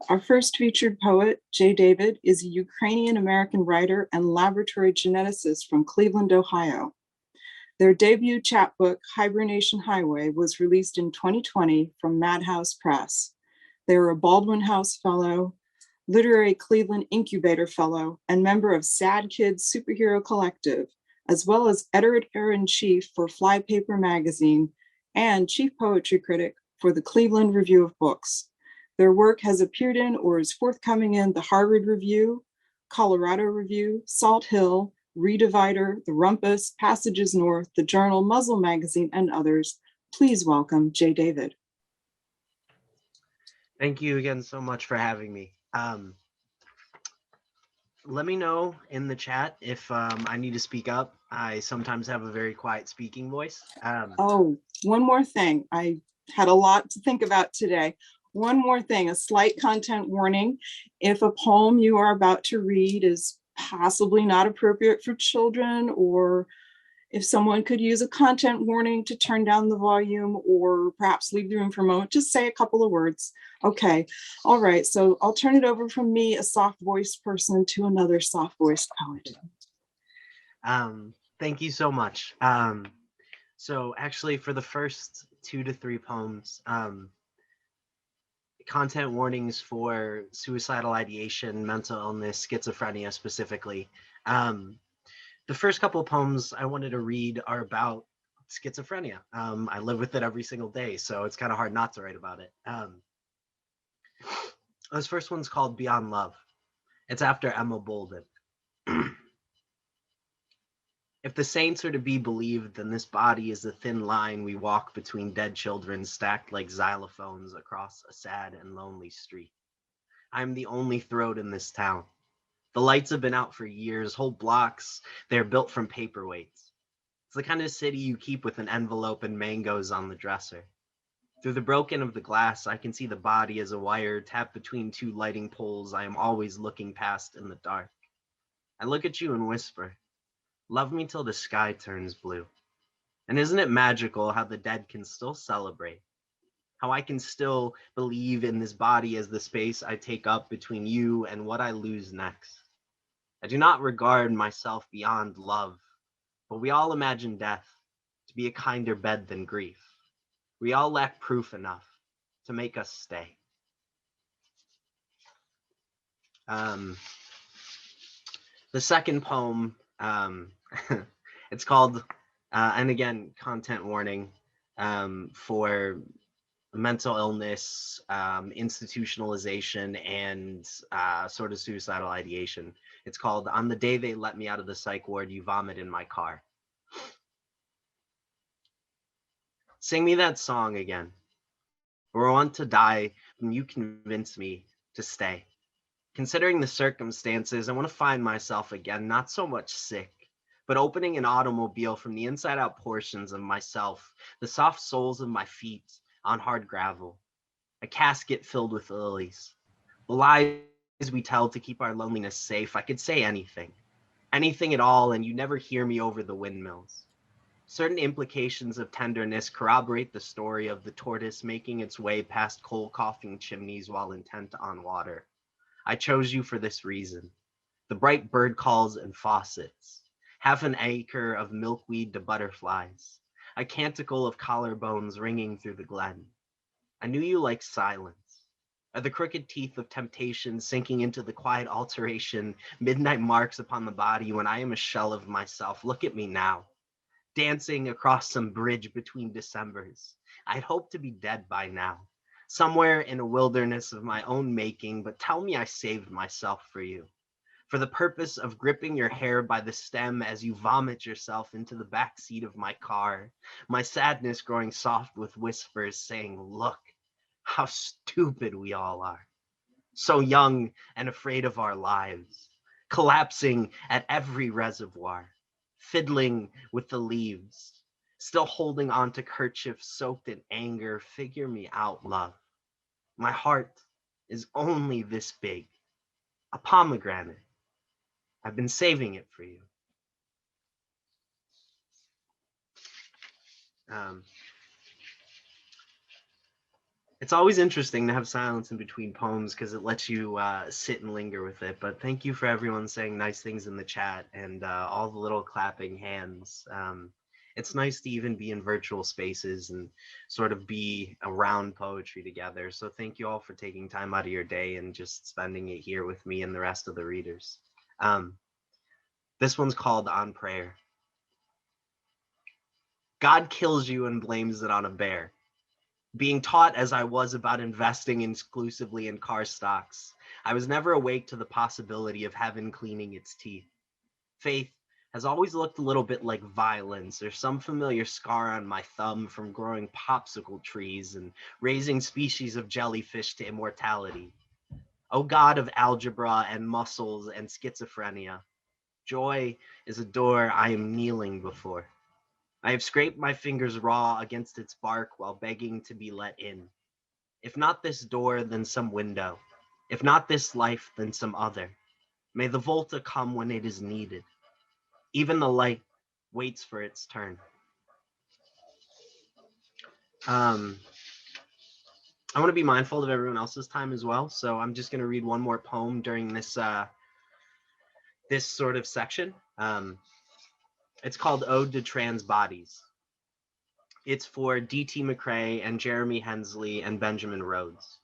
Our first featured poet, Jay David, is a Ukrainian-American writer and laboratory geneticist from Cleveland, Ohio. Their debut chapbook, Hibernation Highway, was released in 2020 from Madhouse Press. They were a Baldwin House Fellow, Literary Cleveland Incubator Fellow, and member of Sad Kids Superhero Collective, as well as editor-in-chief for Flypaper magazine and chief poetry critic for the Cleveland Review of Books. Their work has appeared in or is forthcoming in the Harvard Review, Colorado Review, Salt Hill, Redivider, The Rumpus, Passages North, The Journal, Muzzle Magazine, and others. Please welcome Jay David. Thank you again so much for having me. Let me know in the chat if I need to speak up. I sometimes have a very quiet speaking voice. Oh, one more thing. I had a lot to think about today. One more thing, a slight content warning. If a poem you are about to read is possibly not appropriate for children, or if someone could use a content warning to turn down the volume or perhaps leave the room for a moment, just say a couple of words. Okay, all right, so I'll turn it over from me, a soft voiced person, to another soft voiced poet. Thank you so much. So actually for the first 2 to 3 poems, content warnings for suicidal ideation, mental illness, schizophrenia specifically. The first couple of poems I wanted to read are about schizophrenia. I live with it every single day, so it's kind of hard not to write about it. This first one's called Beyond Love. It's after Emma Bolden. If the saints are to be believed, then this body is the thin line we walk between dead children stacked like xylophones across a sad and lonely street. I'm the only throat in this town. The lights have been out for years, whole blocks. They're built from paperweights. It's the kind of city you keep with an envelope and mangoes on the dresser. Through the broken of the glass, I can see the body as a wire tapped between 2 lighting poles I am always looking past in the dark. I look at you and whisper, love me till the sky turns blue. And isn't it magical how the dead can still celebrate? How I can still believe in this body as the space I take up between you and what I lose next. I do not regard myself beyond love, but we all imagine death to be a kinder bed than grief. We all lack proof enough to make us stay. The second poem, it's called, and again, content warning for mental illness, institutionalization, and sort of suicidal ideation. It's called On the Day They Let Me Out of the Psych Ward, You Vomit in My Car. Sing me that song again. Or I want to die when you convince me to stay. Considering the circumstances, I want to find myself again, not so much sick, but opening an automobile from the inside out portions of myself, the soft soles of my feet on hard gravel, a casket filled with lilies, the lies we tell to keep our loneliness safe. I could say anything at all, and you never hear me over the windmills. Certain implications of tenderness corroborate the story of the tortoise making its way past coal coughing chimneys while intent on water. I chose you for this reason. The bright bird calls and faucets, half an acre of milkweed to butterflies, a canticle of collarbones ringing through the glen. I knew you like silence. Are the crooked teeth of temptation sinking into the quiet alteration midnight marks upon the body when I am a shell of myself? Look at me now, dancing across some bridge between Decembers. I'd hoped to be dead by now, somewhere in a wilderness of my own making, but tell me I saved myself for you, for the purpose of gripping your hair by the stem as you vomit yourself into the back seat of my car, my sadness growing soft with whispers saying, look, how stupid we all are, so young and afraid of our lives, collapsing at every reservoir, fiddling with the leaves, still holding on to kerchiefs soaked in anger. Figure me out, love. My heart is only this big, a pomegranate. I've been saving it for you. It's always interesting to have silence in between poems because it lets you sit and linger with it. But thank you for everyone saying nice things in the chat and all the little clapping hands. It's nice to even be in virtual spaces and sort of be around poetry together. So thank you all for taking time out of your day and just spending it here with me and the rest of the readers. This one's called On Prayer. God kills you and blames it on a bear. Being taught as I was about investing exclusively in car stocks, I was never awake to the possibility of heaven cleaning its teeth. Faith has always looked a little bit like violence or some familiar scar on my thumb from growing popsicle trees and raising species of jellyfish to immortality. O God of algebra and muscles and schizophrenia, joy is a door I am kneeling before. I have scraped my fingers raw against its bark while begging to be let in. If not this door, then some window. If not this life, then some other. May the Volta come when it is needed. Even the light waits for its turn. I want to be mindful of everyone else's time as well, so I'm just going to read one more poem during this this sort of section. It's called Ode to Trans Bodies. It's for D.T. McCrae and Jeremy Hensley and Benjamin Rhodes.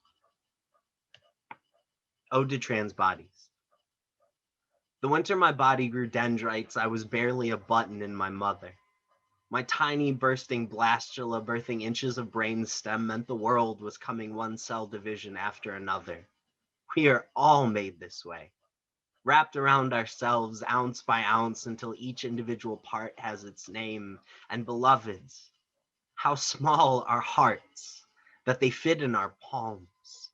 Ode to Trans Bodies. The winter my body grew dendrites, I was barely a button in my mother. My tiny bursting blastula birthing inches of brain stem meant the world was coming one cell division after another. We are all made this way, wrapped around ourselves ounce by ounce until each individual part has its name. And beloveds, how small our hearts, that they fit in our palms,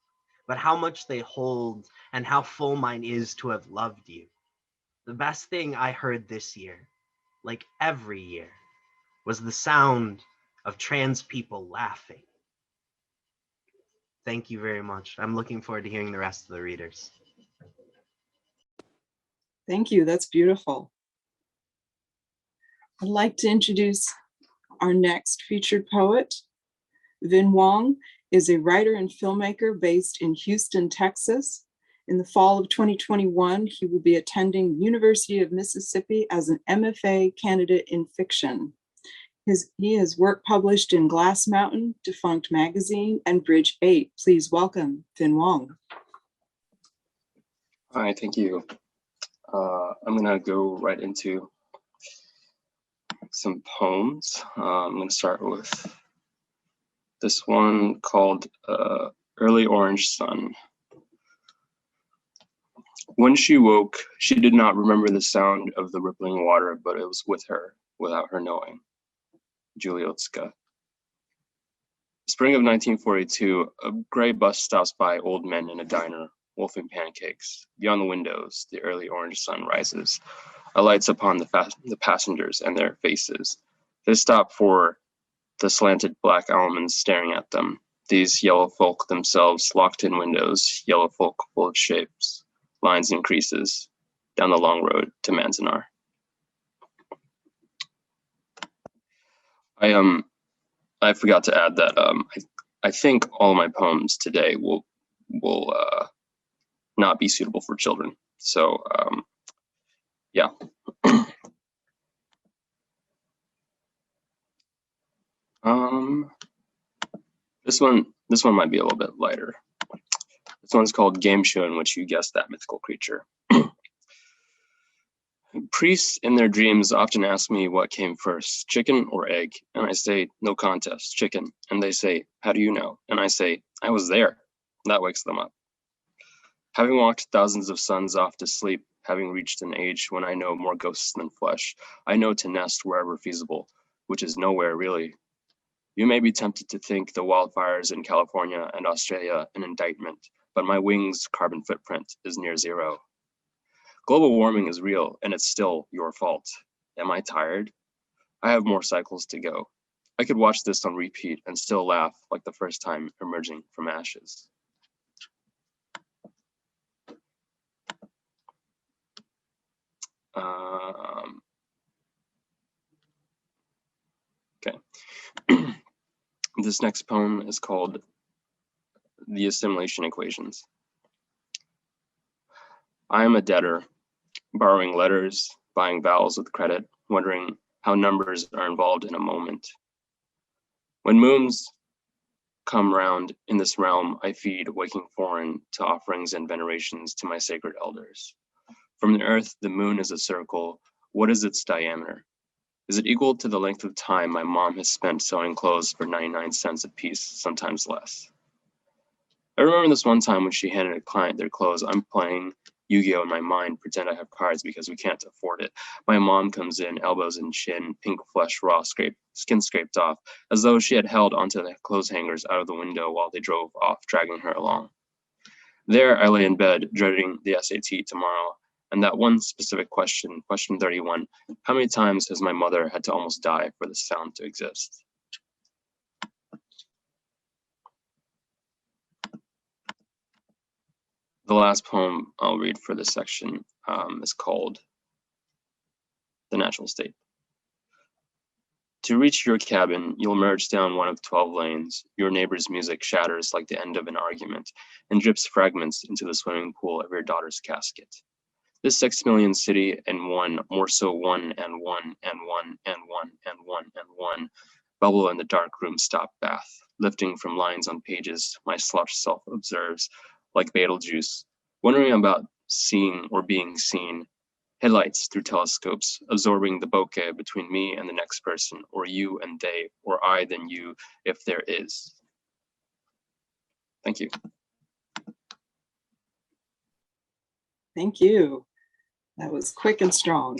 but how much they hold and how full mine is to have loved you. The best thing I heard this year, like every year, was the sound of trans people laughing. Thank you very much. I'm looking forward to hearing the rest of the readers. Thank you, that's beautiful. I'd like to introduce our next featured poet. Vinh Wong is a writer and filmmaker based in Houston, Texas. In the fall of 2021, he will be attending University of Mississippi as an MFA candidate in fiction. He has work published in Glass Mountain, Defunct Magazine, and Bridge 8. Please welcome Vinh Wong. Hi, thank you. I'm gonna go right into some poems. I'm gonna start with this one called Early Orange Sun. When she woke, she did not remember the sound of the rippling water, but it was with her, without her knowing. Julia Otska. Spring of 1942, a gray bus stops by old men in a diner, wolfing pancakes. Beyond the windows, the early orange sun rises, alights upon the passengers and their faces. They stop for the slanted black almonds staring at them. These yellow folk themselves locked in windows, yellow folk full of shapes, lines and creases, down the long road to Manzanar. I forgot to add that I think all my poems today will not be suitable for children. So yeah. This one might be a little bit lighter. This one's called Game Show, in which you guess that mythical creature. Priests in their dreams often ask me what came first, chicken or egg, and I say, no contest, chicken. And they say, how do you know? And I say, I was there. That wakes them up. Having walked thousands of suns off to sleep, having reached an age when I know more ghosts than flesh, I know to nest wherever feasible, which is nowhere really. You may be tempted to think the wildfires in California and Australia an indictment, but my wings' carbon footprint is near zero. Global warming is real, and it's still your fault. Am I tired? I have more cycles to go. I could watch this on repeat and still laugh like the first time emerging from ashes. Okay. This next poem is called the assimilation equations. I am a debtor, borrowing letters, buying vowels with credit, wondering how numbers are involved in a moment. When moons come round in this realm, I feed, waking foreign to offerings and venerations to my sacred elders. From the earth, the moon is a circle. What is its diameter? Is it equal to the length of time my mom has spent sewing clothes for 99 cents a piece, sometimes less? I remember this one time when she handed a client their clothes. I'm playing Yu-Gi-Oh! In my mind, pretend I have cards because we can't afford it. My mom comes in, elbows and chin, pink flesh raw, skin scraped off, as though she had held onto the clothes hangers out of the window while they drove off, dragging her along. There I lay in bed, dreading the SAT tomorrow, and that one specific question, question 31, how many times has my mother had to almost die for this sound to exist? The last poem I'll read for this section is called The Natural State. To reach your cabin, you'll merge down one of 12 lanes. Your neighbor's music shatters like the end of an argument and drips fragments into the swimming pool of your daughter's casket. This 6 million city and one, more so one and one and one and one and one and one, bubble in the dark room stop bath, lifting from lines on pages my slush self observes, like Betelgeuse, wondering about seeing or being seen, headlights through telescopes, absorbing the bokeh between me and the next person, or you and they, or I then you, if there is. Thank you. Thank you. That was quick and strong.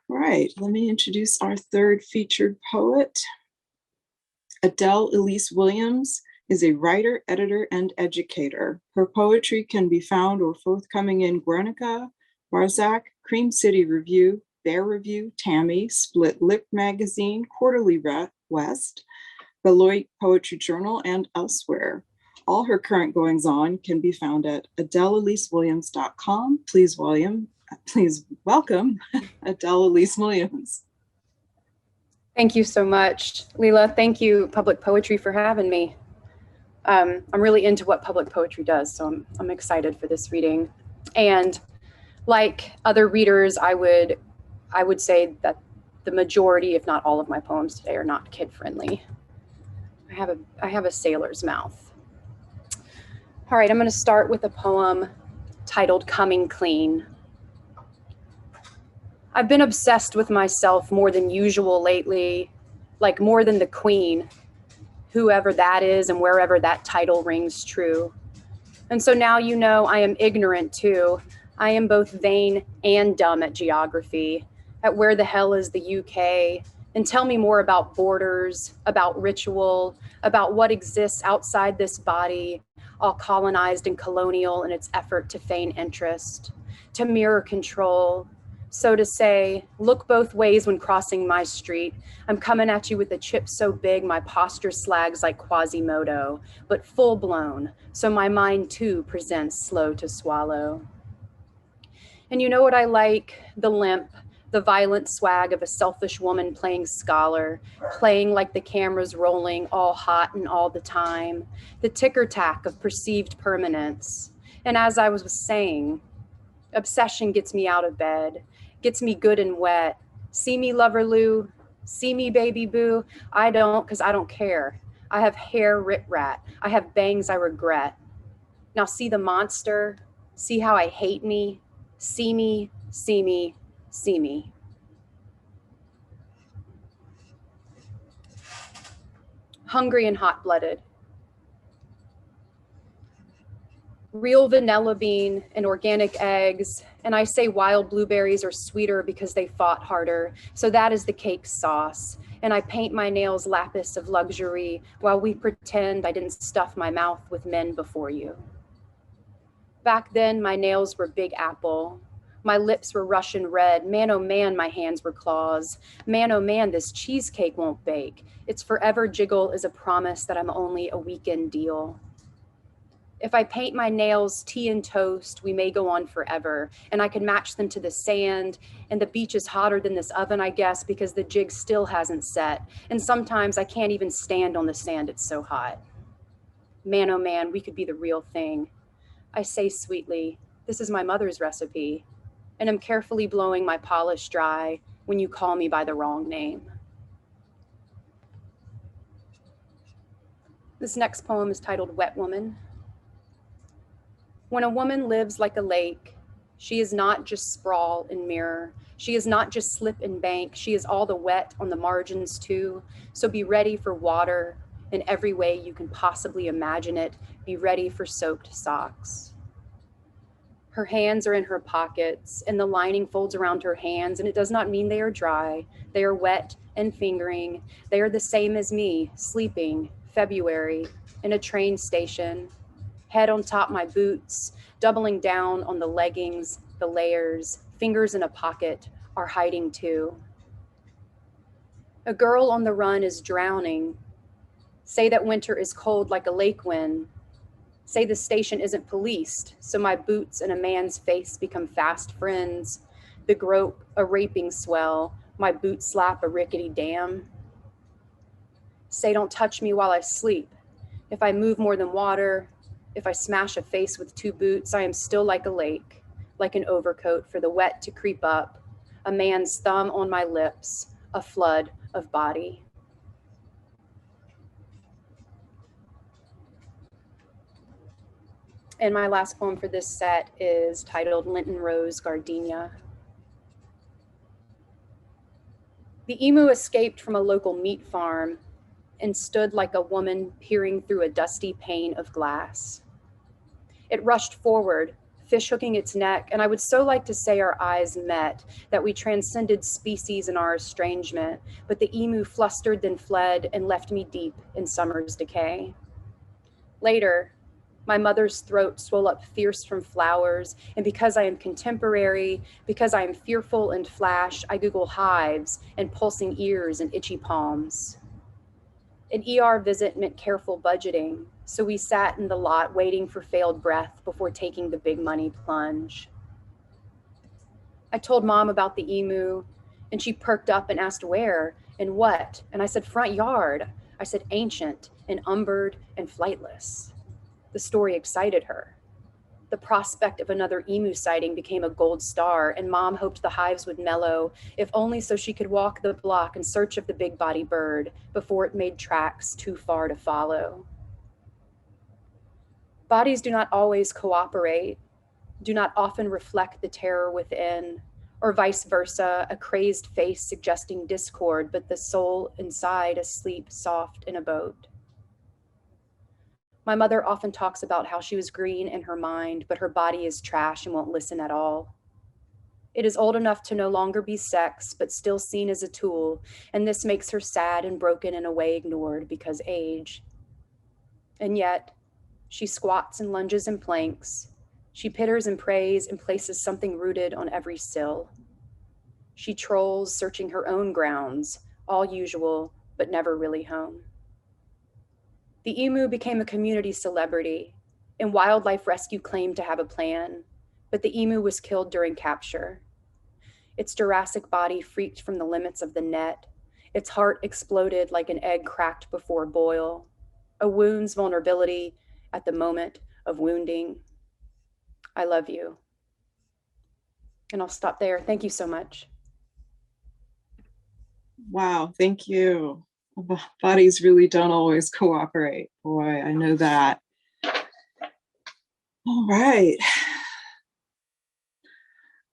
All right, let me introduce our third featured poet. Adele Elise Williams is a writer, editor, and educator. Her poetry can be found or forthcoming in Guernica, Barzac, Cream City Review, Bear Review, Tammy, Split Lip Magazine, Quarterly West, Beloit Poetry Journal, and elsewhere. All her current goings-on can be found at adeleelisewilliams.com. Please welcome Adele Elise Williams. Thank you so much, Leela. Thank you, Public Poetry, for having me. I'm really into what public poetry does, so I'm excited for this reading. And like other readers, I would say that the majority, if not all of my poems today, are not kid-friendly. I have a sailor's mouth. All right, I'm going to start with a poem titled Coming Clean. I've been obsessed with myself more than usual lately, like more than the queen, whoever that is and wherever that title rings true. And so now you know I am ignorant too. I am both vain and dumb at geography, at where the hell is the UK, and tell me more about borders, about ritual, about what exists outside this body, all colonized and colonial in its effort to feign interest, to mirror control. So to say, look both ways when crossing my street. I'm coming at you with a chip so big my posture slags like Quasimodo, but full blown, so my mind too presents slow to swallow. And you know what I like? The limp, the violent swag of a selfish woman playing scholar, playing like the camera's rolling all hot and all the time, the ticker-tack of perceived permanence. And as I was saying, obsession gets me out of bed, gets me good and wet. See me, lover Lou? See me, baby boo? I don't, because I don't care. I have hair rit rat. I have bangs I regret. Now see the monster? See how I hate me? See me, see me, see me. Hungry and hot-blooded. Real vanilla bean and organic eggs, and I say wild blueberries are sweeter because they fought harder, so that is the cake sauce. And I paint my nails lapis of luxury while we pretend I didn't stuff my mouth with men before you. Back then, my nails were Big Apple. My lips were Russian red. Man, oh man, my hands were claws. Man, oh man, this cheesecake won't bake. Its forever jiggle is a promise that I'm only a weekend deal. If I paint my nails tea and toast, we may go on forever, and I can match them to the sand, and the beach is hotter than this oven, I guess, because the jig still hasn't set, and sometimes I can't even stand on the sand, it's so hot. Man, oh man, we could be the real thing. I say sweetly, this is my mother's recipe, and am carefully blowing my polish dry when you call me by the wrong name. This next poem is titled Wet Woman. When a woman lives like a lake, she is not just sprawl and mirror. She is not just slip and bank. She is all the wet on the margins too. So be ready for water in every way you can possibly imagine it. Be ready for soaked socks. Her hands are in her pockets and the lining folds around her hands, and it does not mean they are dry. They are wet and fingering. They are the same as me, sleeping, February, in a train station, head on top my boots, doubling down on the leggings, the layers, fingers in a pocket are hiding too. A girl on the run is drowning. Say that winter is cold like a lake wind. Say the station isn't policed, so my boots and a man's face become fast friends. The grope, a raping swell, my boot slap a rickety dam. Say don't touch me while I sleep. If I move more than water, if I smash a face with two boots, I am still like a lake, like an overcoat for the wet to creep up, a man's thumb on my lips, a flood of body. And my last poem for this set is titled Linton Rose Gardenia. The emu escaped from a local meat farm and stood like a woman peering through a dusty pane of glass. It rushed forward, fish hooking its neck, and I would so like to say our eyes met, that we transcended species in our estrangement, but the emu flustered then fled and left me deep in summer's decay. Later, my mother's throat swelled up fierce from flowers, and because I am contemporary, because I am fearful and flash, I Google hives and pulsing ears and itchy palms. An ER visit meant careful budgeting, so we sat in the lot waiting for failed breath before taking the big money plunge. I told Mom about the emu, and she perked up and asked where and what, and I said front yard. I said ancient and umbered and flightless. The story excited her. The prospect of another emu sighting became a gold star, and Mom hoped the hives would mellow, if only so she could walk the block in search of the big body bird before it made tracks too far to follow. Bodies do not always cooperate, do not often reflect the terror within, or vice versa, a crazed face suggesting discord, but the soul inside asleep soft in a boat. My mother often talks about how she was green in her mind, but her body is trash and won't listen at all. It is old enough to no longer be sex, but still seen as a tool, and this makes her sad and broken in a way ignored because age. And yet, she squats and lunges and planks. She pitters and prays and places something rooted on every sill. She trolls, searching her own grounds, all usual, but never really home. The emu became a community celebrity, and wildlife rescue claimed to have a plan, but the emu was killed during capture. Its Jurassic body freaked from the limits of the net. Its heart exploded like an egg cracked before boil, a wound's vulnerability at the moment of wounding. I love you. And I'll stop there. Thank you so much. Wow, thank you. Bodies really don't always cooperate. Boy, I know that. All right.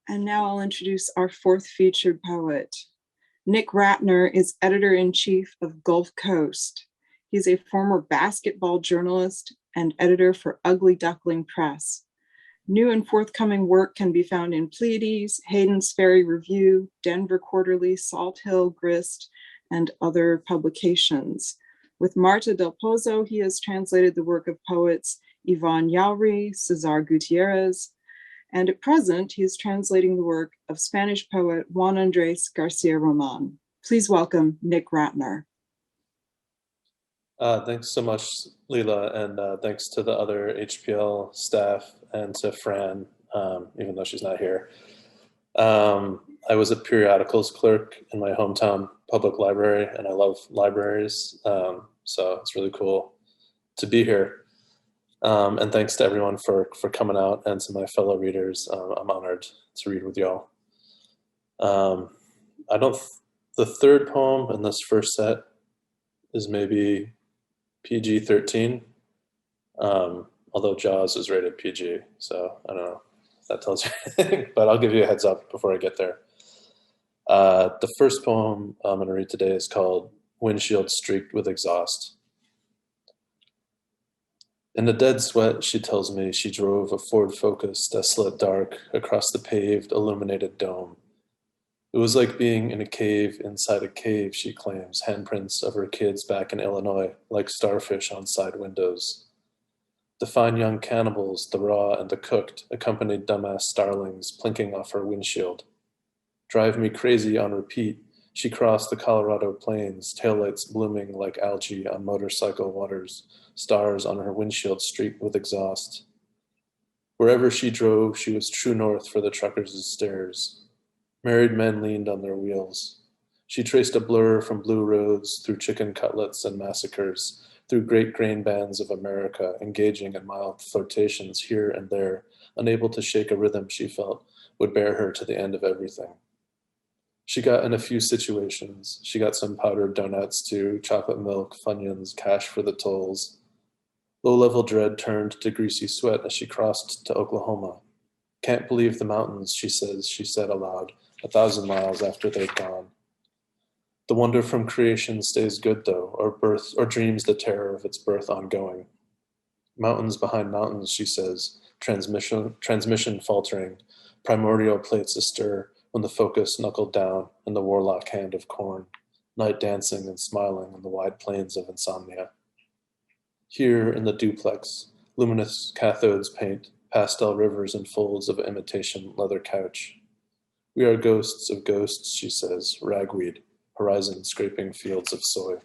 And now I'll introduce our fourth featured poet. Nick Ratner is editor-in-chief of Gulf Coast. He's a former basketball journalist and editor for Ugly Duckling Press. New and forthcoming work can be found in Pleiades, Hayden's Ferry Review, Denver Quarterly, Salt Hill, Grist, and other publications. With Marta del Pozo, he has translated the work of poets Ivan Yauri, Cesar Gutierrez, and at present, he is translating the work of Spanish poet Juan Andres Garcia Roman. Please welcome Nick Ratner. Thanks so much, Leela, and thanks to the other HPL staff and to Fran, even though she's not here. I was a periodicals clerk in my hometown public library, and I love libraries, so it's really cool to be here. And thanks to everyone for coming out, and to my fellow readers. I'm honored to read with y'all. The third poem in this first set is maybe PG-13, although Jaws is rated PG, so I don't know if that tells you anything, but I'll give you a heads up before I get there. The first poem I'm going to read today is called Windshield Streaked with Exhaust. In a dead sweat, she tells me she drove a Ford Focus, desolate dark, across the paved, illuminated dome. It was like being in a cave inside a cave, she claims, handprints of her kids back in Illinois, like starfish on side windows. The fine young cannibals, the raw and the cooked, accompanied dumbass starlings plinking off her windshield. Drive me crazy on repeat, she crossed the Colorado plains, taillights blooming like algae on motorcycle waters, stars on her windshield streaked with exhaust. Wherever she drove, she was true north for the truckers' stairs. Married men leaned on their wheels. She traced a blur from blue roads through chicken cutlets and massacres, through great grain bands of America, engaging in mild flirtations here and there, unable to shake a rhythm she felt would bear her to the end of everything. She got in a few situations. She got some powdered donuts too, chocolate milk, Funyuns, cash for the tolls. Low-level dread turned to greasy sweat as she crossed to Oklahoma. Can't believe the mountains, she said aloud, 1,000 miles after they'd gone. The wonder from creation stays good though, or dreams the terror of its birth ongoing. Mountains behind mountains, she says, transmission faltering, primordial plates astir when the Focus knuckled down in the warlock hand of corn, night dancing and smiling on the wide plains of insomnia. Here in the duplex, luminous cathodes paint pastel rivers and folds of imitation leather couch. We are ghosts of ghosts, she says, ragweed, horizon scraping fields of soy.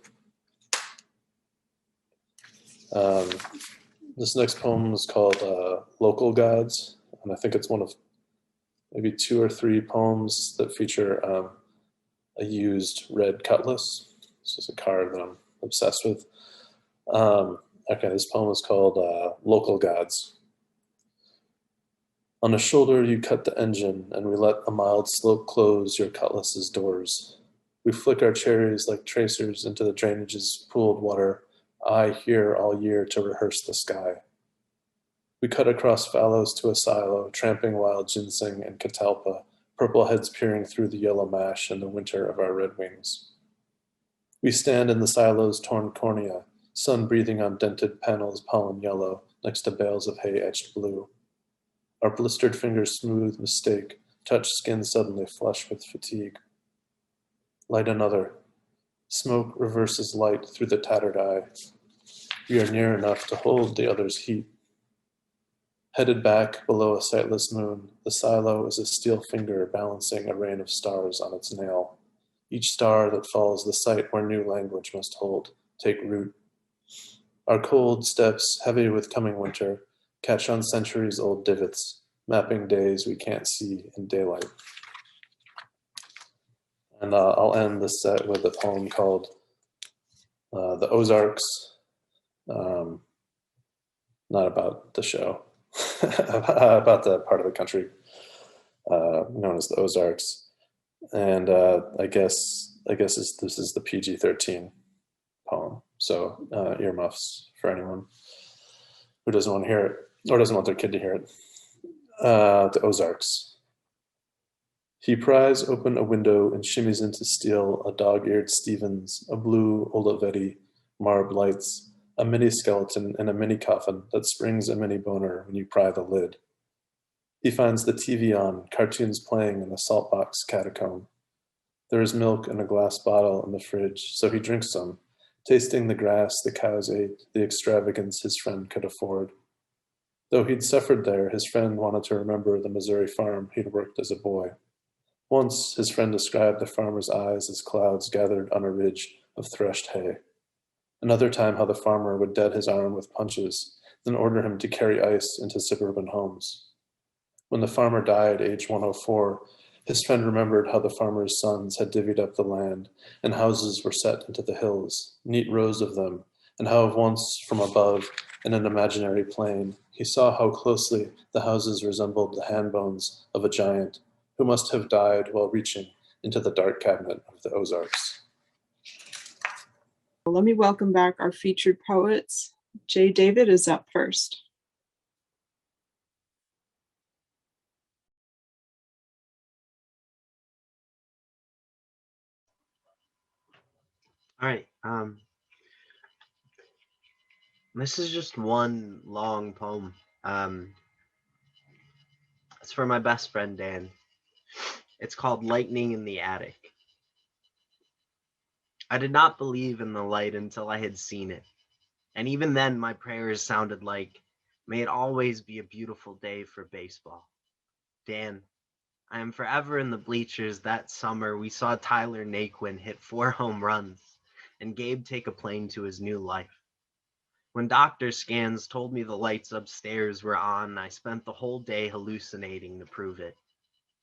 This next poem is called Local Gods, and I think it's one of maybe 2 or 3 poems that feature a used red cutlass. This is a card that I'm obsessed with. Okay, this poem is called Local Gods. On a shoulder you cut the engine, and we let a mild slope close your cutlass's doors. We flick our cherries like tracers into the drainage's pooled water, I here all year to rehearse the sky. We cut across fallows to a silo, tramping wild ginseng and catalpa, purple heads peering through the yellow mash in the winter of our red wings. We stand in the silo's torn cornea, sun breathing on dented panels pollen yellow, next to bales of hay etched blue. Our blistered fingers smooth mistake, touch skin suddenly flush with fatigue. Light another. Smoke reverses light through the tattered eye. We are near enough to hold the other's heat. Headed back below a sightless moon, the silo is a steel finger balancing a rain of stars on its nail. Each star that falls the site where new language must hold, take root. Our cold steps, heavy with coming winter, catch on centuries-old divots, mapping days we can't see in daylight. And I'll end this set with a poem called The Ozarks, not about the show, about the part of the country known as the Ozarks. And I guess this is the PG-13 poem. So earmuffs for anyone who doesn't want to hear it or doesn't want their kid to hear it. The Ozarks. He pries open a window and shimmies into steel a dog-eared Stevens, a blue Olivetti, marb lights, a mini skeleton and a mini coffin that springs a mini boner when you pry the lid. He finds the TV on, cartoons playing in the saltbox catacomb. There is milk in a glass bottle in the fridge, so he drinks some, tasting the grass the cows ate, the extravagance his friend could afford. Though he'd suffered there, his friend wanted to remember the Missouri farm he'd worked as a boy. Once, his friend described the farmer's eyes as clouds gathered on a ridge of threshed hay. Another time how the farmer would dead his arm with punches, then order him to carry ice into suburban homes. When the farmer died, age 104, his friend remembered how the farmer's sons had divvied up the land, and houses were set into the hills, neat rows of them, and how once from above in an imaginary plane, he saw how closely the houses resembled the hand bones of a giant who must have died while reaching into the dark cabinet of the Ozarks. Let me welcome back our featured poets. Jay David is up first. All right. This is just one long poem. It's for my best friend, Dan. It's called Lightning in the Attic. I did not believe in the light until I had seen it. And even then, my prayers sounded like, may it always be a beautiful day for baseball. Dan, I am forever in the bleachers. That summer, we saw Tyler Naquin hit 4 home runs and Gabe take a plane to his new life. When doctor scans told me the lights upstairs were on, I spent the whole day hallucinating to prove it,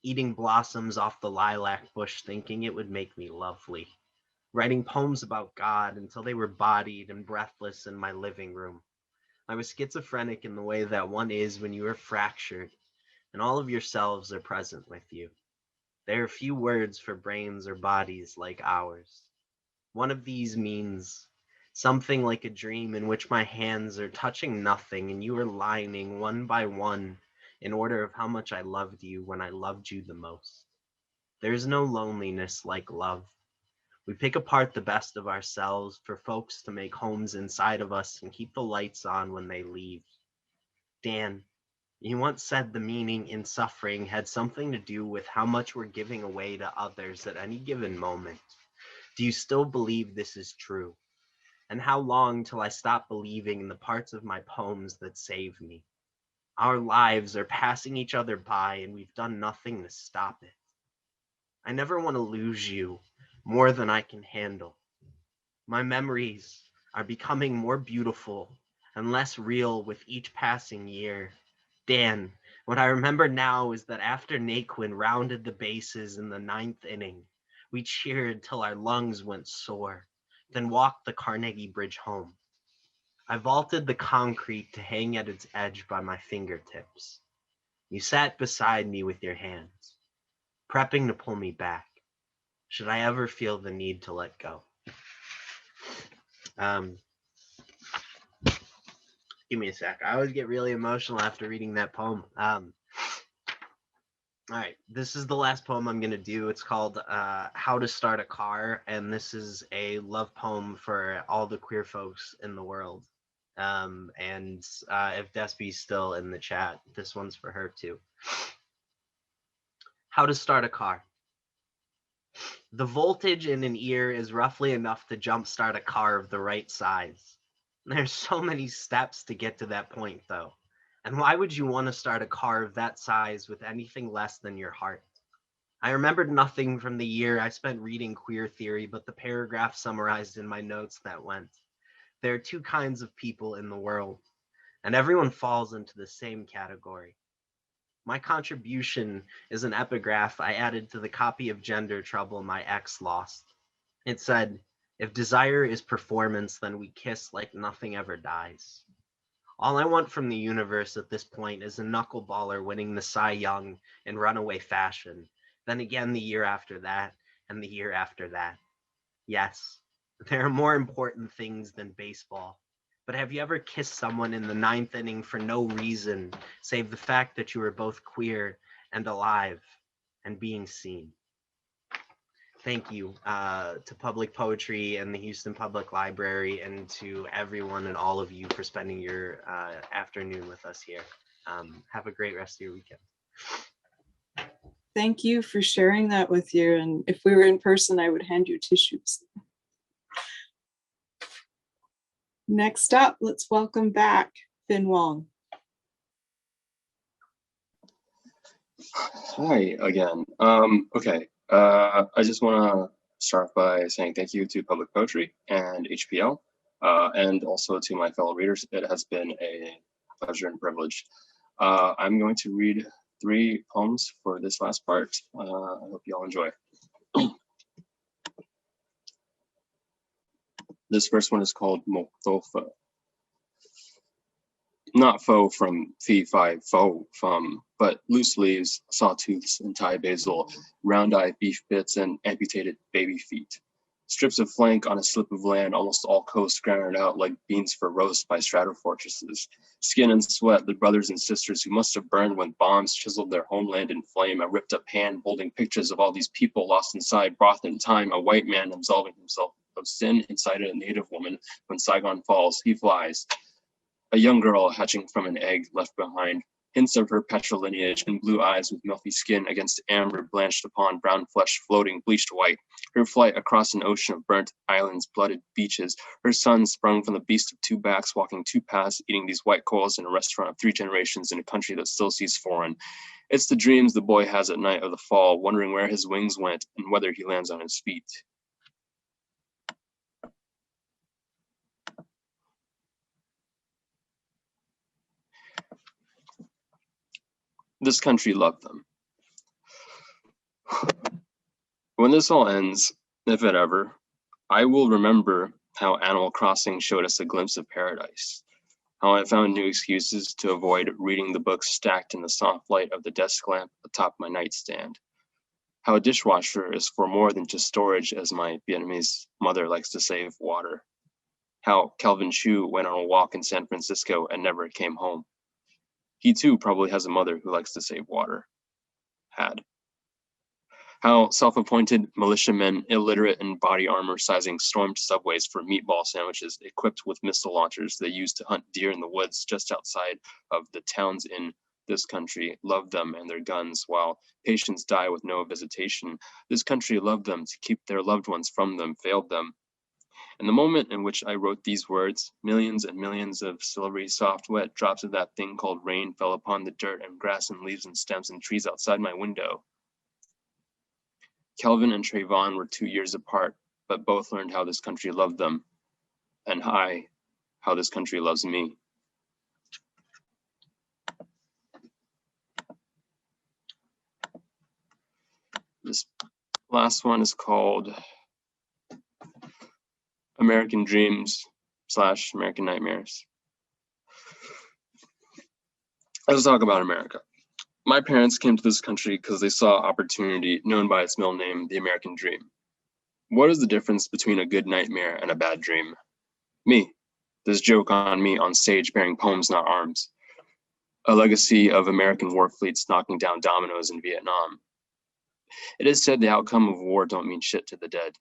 eating blossoms off the lilac bush thinking it would make me lovely, writing poems about God until they were bodied and breathless in my living room. I was schizophrenic in the way that one is when you are fractured and all of yourselves are present with you. There are few words for brains or bodies like ours. One of these means something like a dream in which my hands are touching nothing and you are lining one by one in order of how much I loved you when I loved you the most. There is no loneliness like love. We pick apart the best of ourselves for folks to make homes inside of us and keep the lights on when they leave. Dan, you once said the meaning in suffering had something to do with how much we're giving away to others at any given moment. Do you still believe this is true? And how long till I stop believing in the parts of my poems that save me? Our lives are passing each other by and we've done nothing to stop it. I never want to lose you more than I can handle. My memories are becoming more beautiful and less real with each passing year. Dan, what I remember now is that after Naquin rounded the bases in the 9th inning, we cheered till our lungs went sore, then walked the Carnegie Bridge home. I vaulted the concrete to hang at its edge by my fingertips. You sat beside me with your hands, prepping to pull me back, should I ever feel the need to let go. Give me a sec. I always get really emotional after reading that poem. All right, this is the last poem I'm gonna do. It's called How to Start a Car, and this is a love poem for all the queer folks in the world. If Despy's still in the chat, this one's for her too. How to start a car. The voltage in an ear is roughly enough to jumpstart a car of the right size. There's so many steps to get to that point though. And why would you want to start a car of that size with anything less than your heart? I remembered nothing from the year I spent reading queer theory, but the paragraph summarized in my notes that went, there are 2 kinds of people in the world, and everyone falls into the same category. My contribution is an epigraph I added to the copy of Gender Trouble my ex lost. It said, if desire is performance, then we kiss like nothing ever dies. All I want from the universe at this point is a knuckleballer winning the Cy Young in runaway fashion, then again the year after that, and the year after that. Yes, there are more important things than baseball. But have you ever kissed someone in the 9th inning for no reason, save the fact that you were both queer and alive and being seen? Thank you to Public Poetry and the Houston Public Library, and to everyone and all of you for spending your afternoon with us here. Have a great rest of your weekend. Thank you for sharing that with you. And if we were in person, I would hand you tissues. Next up, let's welcome back Finn Wong. Hi again. Okay. I just want to start by saying thank you to Public Poetry and HPL, and also to my fellow readers. It has been a pleasure and privilege. I'm going to read 3 poems for this last part. I hope you all enjoy. This first one is called Moktofa. Not faux from fee, fi, faux, fum, but loose leaves, sawtooths, and Thai basil, round-eyed beef bits, and amputated baby feet. Strips of flank on a slip of land, almost all coast grounded out like beans for roast by stratofortresses. Skin and sweat, the brothers and sisters who must have burned when bombs chiseled their homeland in flame, a ripped up hand holding pictures of all these people lost inside broth and time, a white man absolving himself of sin inside a native woman. When Saigon falls, he flies. A young girl hatching from an egg left behind, hints of her patrilineage and blue eyes with milky skin against amber blanched upon brown flesh floating bleached white. Her flight across an ocean of burnt islands, blooded beaches. Her son sprung from the beast of two backs, walking two paths, eating these white coals in a restaurant of 3 generations in a country that still sees foreign. It's the dreams the boy has at night of the fall, wondering where his wings went and whether he lands on his feet. This country loved them. When this all ends, if it ever, I will remember how Animal Crossing showed us a glimpse of paradise, how I found new excuses to avoid reading the books stacked in the soft light of the desk lamp atop my nightstand, how a dishwasher is for more than just storage, as my Vietnamese mother likes to save water, how Calvin Chu went on a walk in San Francisco and never came home. He too probably has a mother who likes to save water. Had. How self-appointed militiamen, illiterate in body armor, sizing stormed subways for meatball sandwiches, equipped with missile launchers they used to hunt deer in the woods just outside of the towns in this country, loved them and their guns, while patients die with no visitation. This country loved them to keep their loved ones from them, failed them. And the moment in which I wrote these words, millions and millions of silvery, soft, wet drops of that thing called rain fell upon the dirt and grass and leaves and stems and trees outside my window. Kelvin and Trayvon were 2 years apart, but both learned how this country loved them, and how this country loves me. This last one is called American Dreams / American Nightmares. Let's talk about America. My parents came to this country because they saw opportunity, known by its middle name, the American Dream. What is the difference between a good nightmare and a bad dream? Me. This joke on me on stage bearing poems, not arms. A legacy of American war fleets knocking down dominoes in Vietnam. It is said the outcome of war don't mean shit to the dead.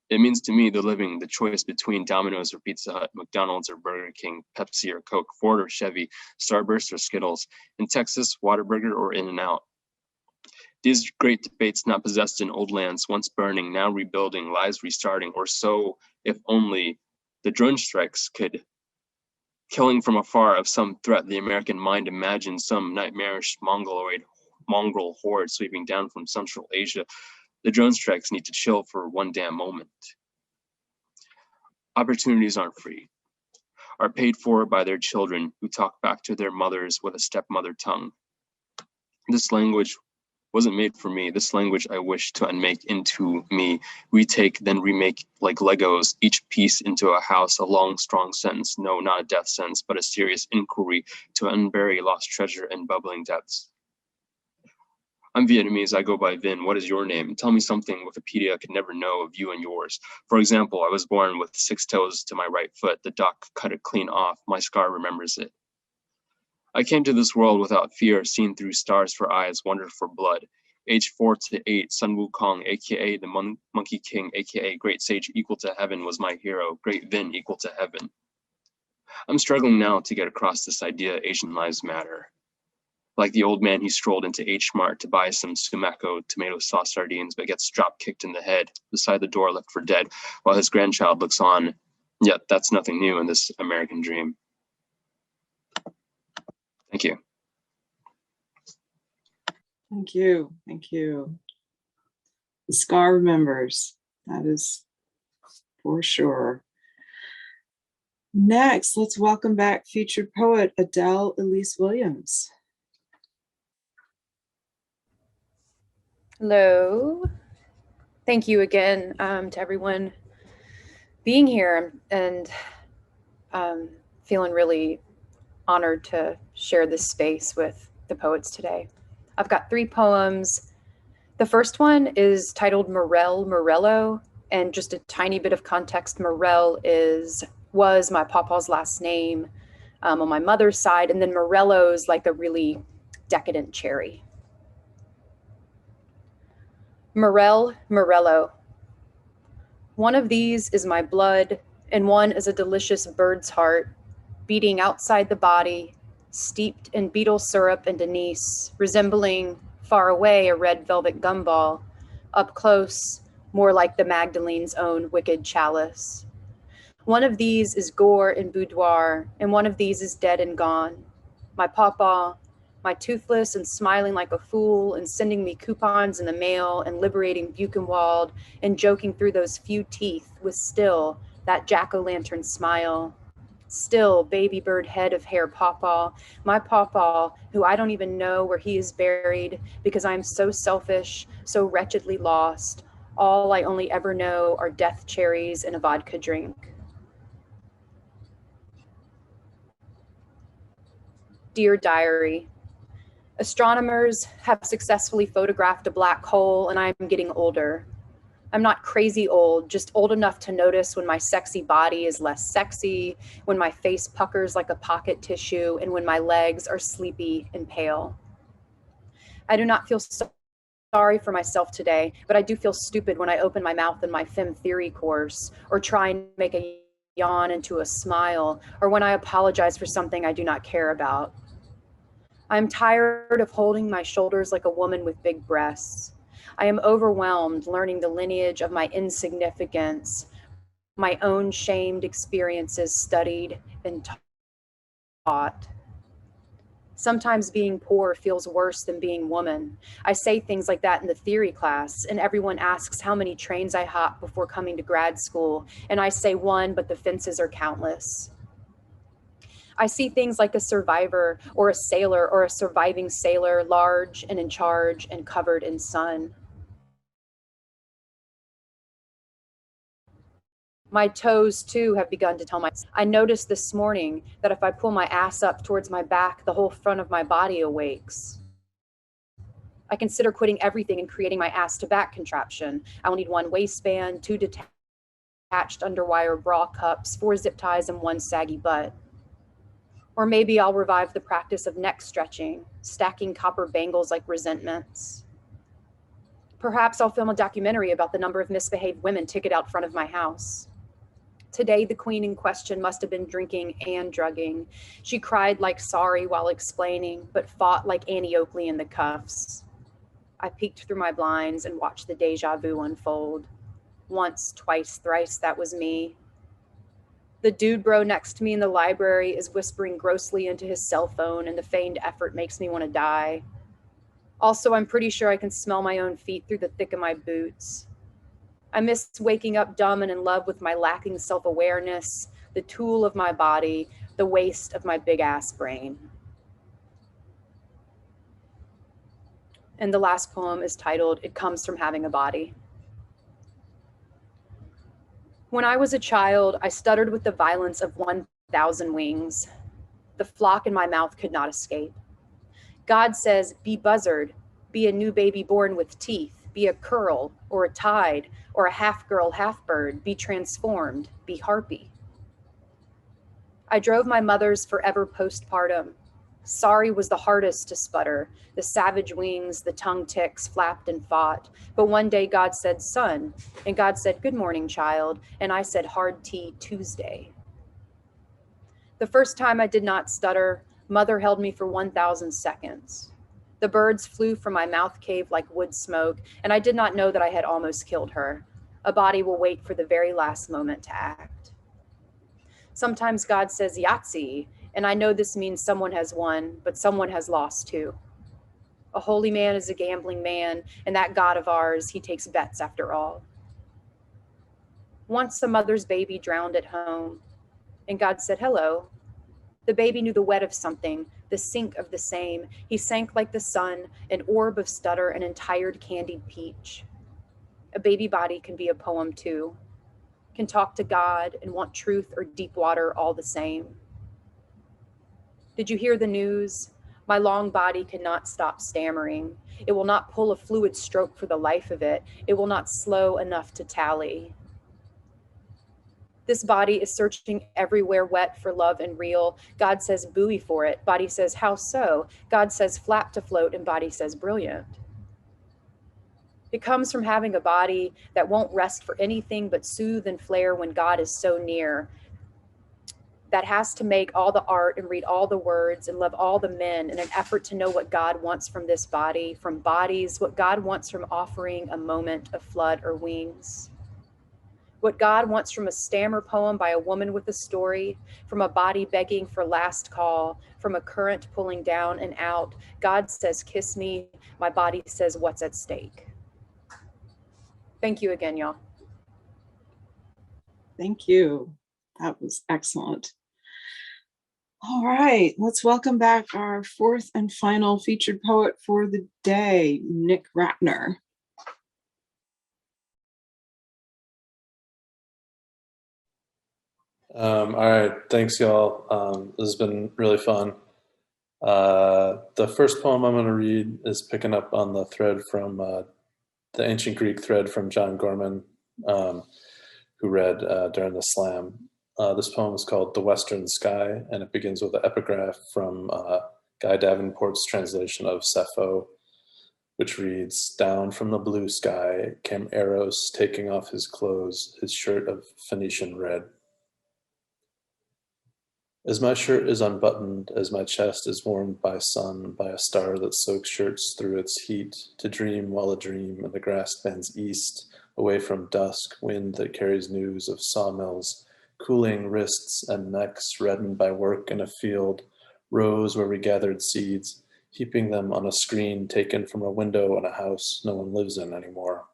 It means to me, the living, the choice between Domino's or Pizza Hut, McDonald's or Burger King, Pepsi or Coke, Ford or Chevy, Starburst or Skittles, in Texas, Whataburger or In-N-Out. These great debates not possessed in old lands, once burning, now rebuilding, lives restarting, or so, if only the drone strikes could, killing from afar of some threat the American mind imagined, some nightmarish mongrel horde sweeping down from Central Asia. The drone strikes need to chill for one damn moment. Opportunities aren't free, are paid for by their children who talk back to their mothers with a stepmother tongue. This language wasn't made for me. This language I wish to unmake into me, retake, then remake like Legos, each piece into a house, a long, strong sentence. No, not a death sentence, but a serious inquiry to unbury lost treasure and bubbling depths. I'm Vietnamese, I go by Vin. What is your name? Tell me something Wikipedia could never know of you and yours. For example, I was born with 6 toes to my right foot. The doc cut it clean off. My scar remembers it. I came to this world without fear, seen through stars for eyes, wondered for blood. Age 4 to 8, Sun Wukong, aka the Monkey King, aka Great Sage equal to heaven was my hero. Great Vin equal to heaven. I'm struggling now to get across this idea Asian lives matter. Like the old man, he strolled into H Mart to buy some sumaco tomato sauce sardines, but gets drop kicked in the head beside the door, left for dead, while his grandchild looks on. Yet that's nothing new in this American dream. Thank you. Thank you. Thank you. The scar remembers. That is for sure. Next, let's welcome back featured poet Adele Elise Williams. Hello. Thank you again to everyone being here and feeling really honored to share this space with the poets today. I've got 3 poems. The first one is titled Morel Morello, and just a tiny bit of context, Morel was my pawpaw's last name on my mother's side, and then Morello's like a really decadent cherry. Morel Morello. One of these is my blood, and one is a delicious bird's heart, beating outside the body, steeped in beetle syrup and anise, resembling far away a red velvet gumball, up close, more like the Magdalene's own wicked chalice. One of these is gore and boudoir, and one of these is dead and gone. My pawpaw, my toothless and smiling like a fool and sending me coupons in the mail and liberating Buchenwald and joking through those few teeth with still that jack-o'-lantern smile. Still baby bird head of hair pawpaw, my pawpaw, who I don't even know where he is buried because I am so selfish, so wretchedly lost. All I only ever know are death cherries and a vodka drink. Dear Diary, astronomers have successfully photographed a black hole and I'm getting older. I'm not crazy old, just old enough to notice when my sexy body is less sexy, when my face puckers like a pocket tissue, and when my legs are sleepy and pale. I do not feel sorry for myself today, but I do feel stupid when I open my mouth in my fem theory course, or try and make a yawn into a smile, or when I apologize for something I do not care about. I'm tired of holding my shoulders like a woman with big breasts. I am overwhelmed learning the lineage of my insignificance, my own shamed experiences studied and taught. Sometimes being poor feels worse than being woman. I say things like that in the theory class, and everyone asks how many trains I hop before coming to grad school, and I say 1, but the fences are countless. I see things like a survivor or a sailor or a surviving sailor, large and in charge and covered in sun. My toes too have begun to tell my, I noticed this morning that if I pull my ass up towards my back, the whole front of my body awakes. I consider quitting everything and creating my ass to back contraption. I will need 1 waistband, 2 detached underwire bra cups, 4 zip ties, and 1 saggy butt. Or maybe I'll revive the practice of neck stretching, stacking copper bangles like resentments. Perhaps I'll film a documentary about the number of misbehaved women ticketed out front of my house. Today, the queen in question must have been drinking and drugging. She cried like sorry while explaining, but fought like Annie Oakley in the cuffs. I peeked through my blinds and watched the deja vu unfold. Once, twice, thrice, that was me. The dude bro next to me in the library is whispering grossly into his cell phone, and the feigned effort makes me want to die. Also, I'm pretty sure I can smell my own feet through the thick of my boots. I miss waking up dumb and in love with my lacking self-awareness, the tool of my body, the waste of my big-ass brain. And the last poem is titled, It Comes From Having a Body. When I was a child, I stuttered with the violence of 1,000 wings. The flock in my mouth could not escape. God says, be buzzard, be a new baby born with teeth, be a curl or a tide or a half girl, half bird, be transformed, be harpy. I drove my mother's forever postpartum. Sorry was the hardest to sputter. The savage wings, the tongue ticks flapped and fought. But one day God said, son, and God said, good morning, child. And I said, hard tea Tuesday. The first time I did not stutter, mother held me for 1,000 seconds. The birds flew from my mouth cave like wood smoke, and I did not know that I had almost killed her. A body will wait for the very last moment to act. Sometimes God says Yahtzee, and I know this means someone has won, but someone has lost too. A holy man is a gambling man, and that God of ours, he takes bets after all. Once a mother's baby drowned at home, and God said, hello. The baby knew the wet of something, the sink of the same. He sank like the sun, an orb of stutter, an entired candied peach. A baby body can be a poem too, can talk to God and want truth or deep water all the same. Did you hear the news? My long body cannot stop stammering. It will not pull a fluid stroke for the life of it. It will not slow enough to tally. This body is searching everywhere wet for love and real. God says buoy for it. Body says how so? God says flap to float, and body says brilliant. It comes from having a body that won't rest for anything but soothe and flare when God is so near. That has to make all the art and read all the words and love all the men in an effort to know what God wants from this body, from bodies, what God wants from offering a moment of flood or wings. What God wants from a stammer poem by a woman with a story, from a body begging for last call, from a current pulling down and out. God says, kiss me. My body says, what's at stake? Thank you again, y'all. Thank you. That was excellent. All right, let's welcome back our fourth and final featured poet for the day, Nick Ratner. All right, thanks y'all. This has been really fun. The first poem I'm going to read is picking up on the thread from the ancient Greek thread from John Gorman, who read during the slam. This poem is called The Western Sky, and it begins with an epigraph from Guy Davenport's translation of Sappho, which reads, "Down from the blue sky came Eros taking off his clothes, his shirt of Phoenician red. As my shirt is unbuttoned, as my chest is warmed by sun, by a star that soaks shirts through its heat, to dream while a dream, and the grass bends east, away from dusk, wind that carries news of sawmills, cooling wrists and necks reddened by work in a field, rows where we gathered seeds, heaping them on a screen taken from a window in a house no one lives in anymore.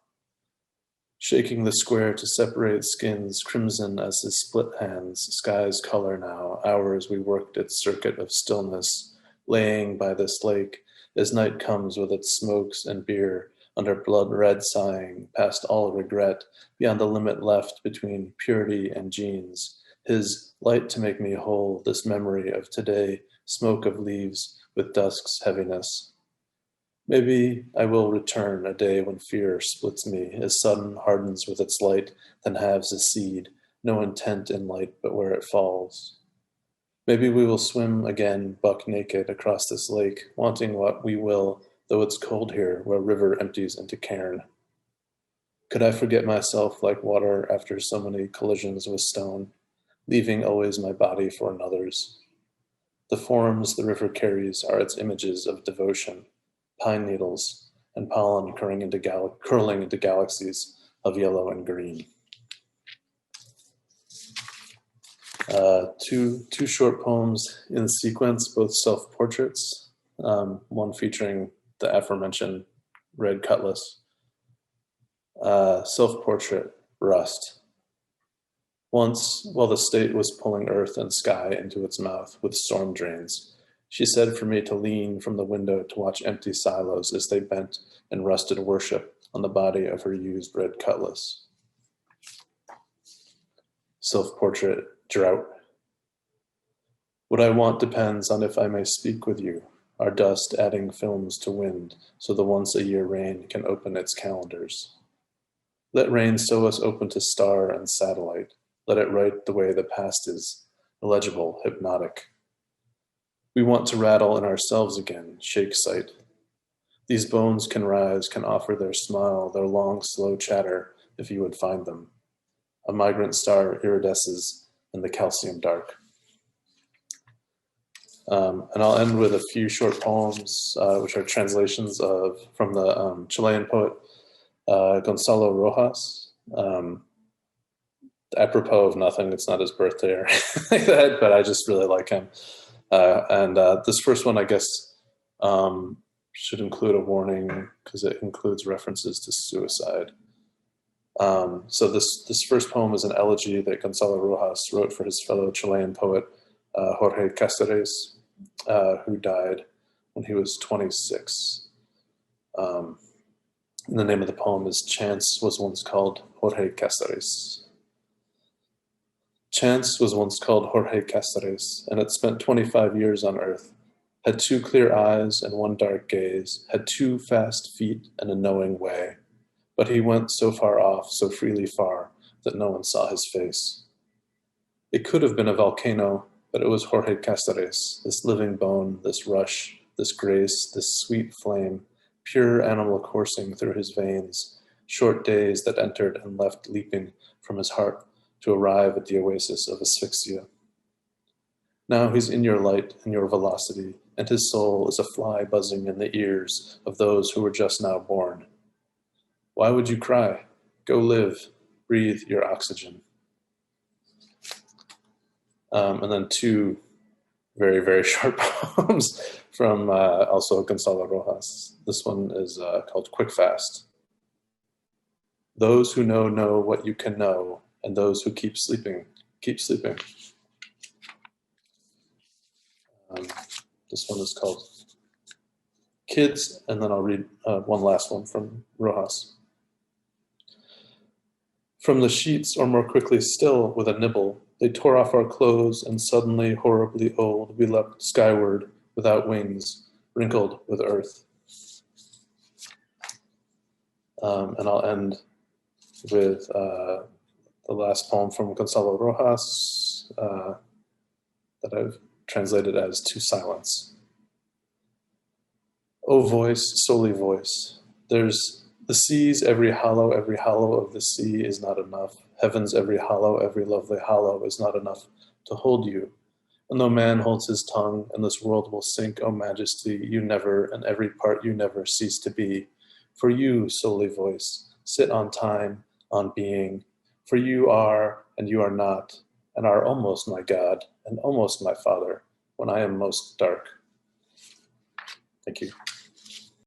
Shaking the square to separate skins, crimson as his split hands, sky's color now, hours we worked its circuit of stillness, laying by this lake, as night comes with its smokes and beer, under blood-red sighing, past all regret, beyond the limit left between purity and genes. His light to make me whole, this memory of today, smoke of leaves with dusk's heaviness. Maybe I will return a day when fear splits me, as sudden hardens with its light, then halves a seed, no intent in light but where it falls. Maybe we will swim again, buck naked, across this lake, wanting what we will, though it's cold here, where river empties into cairn. Could I forget myself like water after so many collisions with stone, leaving always my body for another's? The forms the river carries are its images of devotion, pine needles, and pollen curling into galaxies of yellow and green. Two short poems in sequence, both self-portraits, one featuring the aforementioned Red Cutlass. Self-portrait, Rust. Once, while the state was pulling earth and sky into its mouth with storm drains, she said for me to lean from the window to watch empty silos as they bent and rusted worship on the body of her used red cutlass. Self-portrait, Drought. What I want depends on if I may speak with you, our dust adding films to wind so the once-a-year rain can open its calendars. Let rain sew us open to star and satellite. Let it write the way the past is, illegible, hypnotic. We want to rattle in ourselves again, shake sight. These bones can rise, can offer their smile, their long, slow chatter, if you would find them. A migrant star iridesces in the calcium dark. And I'll end with a few short poems, which are translations from the Chilean poet Gonzalo Rojas. Apropos of nothing, it's not his birthday or anything like that, but I just really like him. And this first one, I guess, should include a warning because it includes references to suicide. So this first poem is an elegy that Gonzalo Rojas wrote for his fellow Chilean poet, Jorge Cáceres, who died when he was 26. And the name of the poem is Chance Was Once Called Jorge Cáceres. Chance was once called Jorge Casares, and had spent 25 years on Earth, had 2 clear eyes and 1 dark gaze, had 2 fast feet and a knowing way. But he went so far off, so freely far, that no one saw his face. It could have been a volcano, but it was Jorge Casares, this living bone, this rush, this grace, this sweet flame, pure animal coursing through his veins, short days that entered and left leaping from his heart to arrive at the oasis of asphyxia. Now he's in your light and your velocity, and his soul is a fly buzzing in the ears of those who were just now born. Why would you cry? Go live, breathe your oxygen. And then 2 very, very short poems from also Gonzalo Rojas. This one is called Quick Fast. Those who know what you can know, and those who keep sleeping, keep sleeping. This one is called Kids, and then I'll read one last one from Rojas. From the sheets, or more quickly still, with a nibble, they tore off our clothes, and suddenly, horribly old, we leapt skyward, without wings, wrinkled with earth. And I'll end with the last poem from Gonzalo Rojas that I've translated as To Silence. O voice, solely voice, there's the seas, every hollow of the sea is not enough. Heaven's every lovely hollow is not enough to hold you. And though man holds his tongue, and this world will sink, O majesty, you never, and every part you never cease to be. For you, solely voice, sit on time, on being. For you are, and you are not, and are almost my God, and almost my Father, when I am most dark. Thank you.